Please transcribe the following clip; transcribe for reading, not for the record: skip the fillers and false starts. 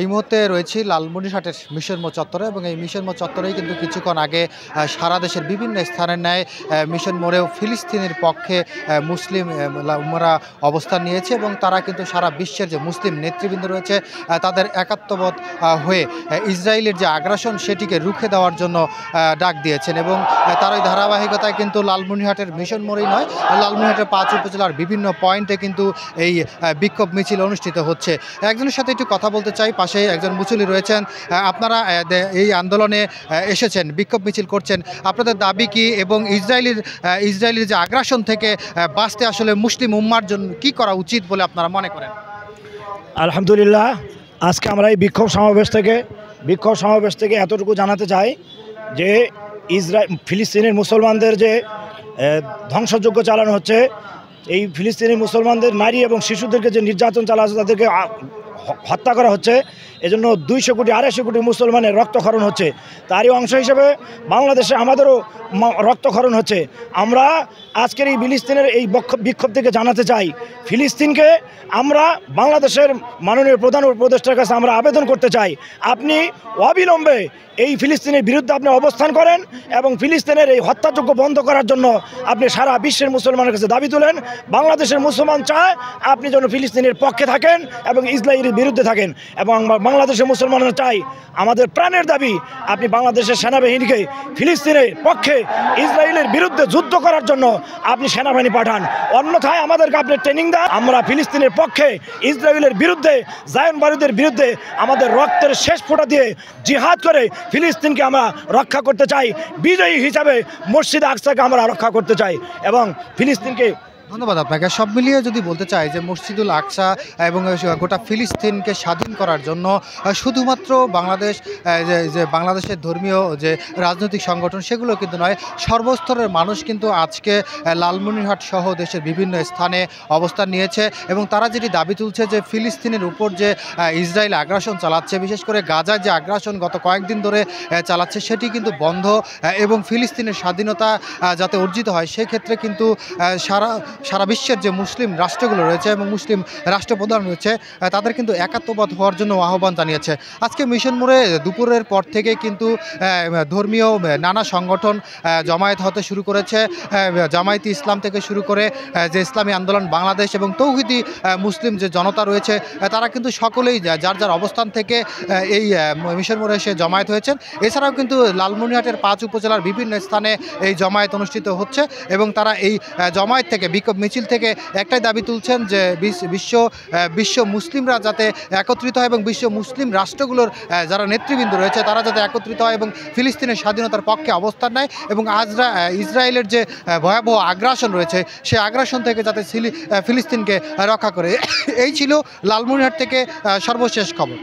এই মুহূর্তে রয়েছি লালমনিরহাটের মিশন মোড় চত্বরে এবং এই মিশন মোড় চত্বরেই কিন্তু কিছুক্ষণ আগে সারা দেশের বিভিন্ন স্থানের ন্যায় মিশন মোড়েও ফিলিস্তিনের পক্ষে মুসলিম উম্মারা অবস্থান নিয়েছে এবং তারা কিন্তু সারা বিশ্বের যে মুসলিম নেতৃবৃন্দ রয়েছে তাদের একাত্মবোধ হয়ে ইসরায়েলের যে আগ্রাসন সেটিকে রুখে দেওয়ার জন্য ডাক দিয়েছেন এবং তার ওই ধারাবাহিকতায় কিন্তু লালমনিরহাটের মিশন মোড়েই নয়, লালমনিরহাটের 5 উপজেলার বিভিন্ন পয়েন্টে কিন্তু এই বিক্ষোভ মিছিল অনুষ্ঠিত হচ্ছে। একজনের সাথে একটু কথা বলতে চাই, পাশে একজন মুসল্লি রয়েছেন। আপনারা এই আন্দোলনে এসেছেন, বিক্ষোভ মিছিল করছেন, আপনাদের দাবি কি এবং ইসরায়েলের যে আগ্রাসন থেকে বাঁচতে আসলে মুসলিম উম্মার জন্য কি করা উচিত বলে আপনারা মনে করেন? আলহামদুলিল্লাহ, আজকে আমরা এই বিক্ষোভ সমাবেশ থেকে এতটুকু জানাতে চাই যে ফিলিস্তিনের মুসলমানদের যে ধ্বংসযজ্ঞ চালানো হচ্ছে, এই ফিলিস্তিনি মুসলমানদের নারী এবং শিশুদেরকে যে নির্যাতন চালা হচ্ছে, তাদেরকে হত্যা করা হচ্ছে, এজন্য 200 কোটি 250 কোটি মুসলমানের রক্তক্ষরণ হচ্ছে। তারই অংশ হিসেবে বাংলাদেশে আমাদেরও রক্তক্ষরণ হচ্ছে। আমরা আজকের এই ফিলিস্তিনের এই বিক্ষোভ থেকে জানাতে চাই, ফিলিস্তিনকে আমরা বাংলাদেশের মাননীয় প্রধান উপদেষ্টার কাছে আমরা আবেদন করতে চাই, আপনি অবিলম্বে এই ফিলিস্তিনের বিরুদ্ধে আপনি অবস্থান করেন এবং ফিলিস্তিনের এই হত্যাযজ্ঞ বন্ধ করার জন্য আপনি সারা বিশ্বের মুসলমানের কাছে দাবি তুলেন। বাংলাদেশের মুসলমান চায় আপনি যেন ফিলিস্তিনের পক্ষে থাকেন এবং ইসরায়েলের বিরুদ্ধে থাকেন, এবং বাংলাদেশের মুসলমানরা চাই, আমাদের প্রাণের দাবি, আপনি বাংলাদেশের সেনাবাহিনীকে ফিলিস্তিনের পক্ষে ইসরায়েলের বিরুদ্ধে যুদ্ধ করার জন্য আপনি সেনাবাহিনী পাঠান, অন্যথায় আমাদেরকে আপনি ট্রেনিং দেন। আমরা ফিলিস্তিনের পক্ষে, ইসরায়েলের বিরুদ্ধে, জায়ন বারুদের বিরুদ্ধে আমাদের রক্তের শেষ ফোঁটা দিয়ে জিহাদ করে ফিলিস্তিনকে আমরা রক্ষা করতে চাই, বিজয়ী হিসাবে মসজিদ আকসাকে আমরা রক্ষা করতে চাই এবং ফিলিস্তিনকে। ধন্যবাদ আপনাকে। সব মিলিয়ে যদি বলতে চাই যে মসজিদুল আকসা এবং গোটা ফিলিস্তিনকে স্বাধীন করার জন্য শুধুমাত্র বাংলাদেশের ধর্মীয় যে রাজনৈতিক সংগঠন সেগুলো কিন্তু নয়, সর্বস্তরের মানুষ কিন্তু আজকে লালমনিরহাট সহ দেশের বিভিন্ন স্থানে অবস্থান নিয়েছে এবং তারা যেটি দাবি তুলছে যে ফিলিস্তিনের উপর যে ইসরায়েল আগ্রাসন চালাচ্ছে, বিশেষ করে গাজায় যে আগ্রাসন গত কয়েকদিন ধরে চালাচ্ছে সেটি কিন্তু বন্ধ এবং ফিলিস্তিনের স্বাধীনতা যাতে অর্জিত হয় সেক্ষেত্রে কিন্তু সারা বিশ্বের যে মুসলিম রাষ্ট্রগুলো রয়েছে এবং মুসলিম রাষ্ট্রপ্রধান রয়েছে তাদের কিন্তু একাত্মবোধ হওয়ার জন্য আহ্বান জানিয়েছে। আজকে মিশন মোড়ে দুপুরের পর থেকে কিন্তু ধর্মীয় নানা সংগঠন জমায়েত হতে শুরু করেছে, জামায়াতে ইসলাম থেকে শুরু করে যে ইসলামী আন্দোলন বাংলাদেশ এবং তৌহিদি মুসলিম যে জনতা রয়েছে তারা কিন্তু সকলেই যার যার অবস্থান থেকে এই মিশন মোড়ে এসে জমায়েত হয়েছেন। এছাড়াও কিন্তু লালমনিরহাটের 5 উপজেলার বিভিন্ন স্থানে এই জমায়েত অনুষ্ঠিত হচ্ছে এবং তারা এই জমায়েত থেকে বিক্ষোভ মিছিল থেকে একটাই দাবি তুলছেন যে বিশ্ব মুসলিমরা যাতে একত্রিত হয় এবং বিশ্ব মুসলিম রাষ্ট্রগুলোর যারা নেতৃবৃন্দ রয়েছে তারা যাতে একত্রিত হয় এবং ফিলিস্তিনের স্বাধীনতার পক্ষে অবস্থান নেয় এবং ইসরায়েলের যে ভয়াবহ আগ্রাসন রয়েছে সেই আগ্রাসন থেকে যাতে ফিলিস্তিনকে রক্ষা করে। এই ছিল লালমনিরহাট থেকে সর্বশেষ খবর।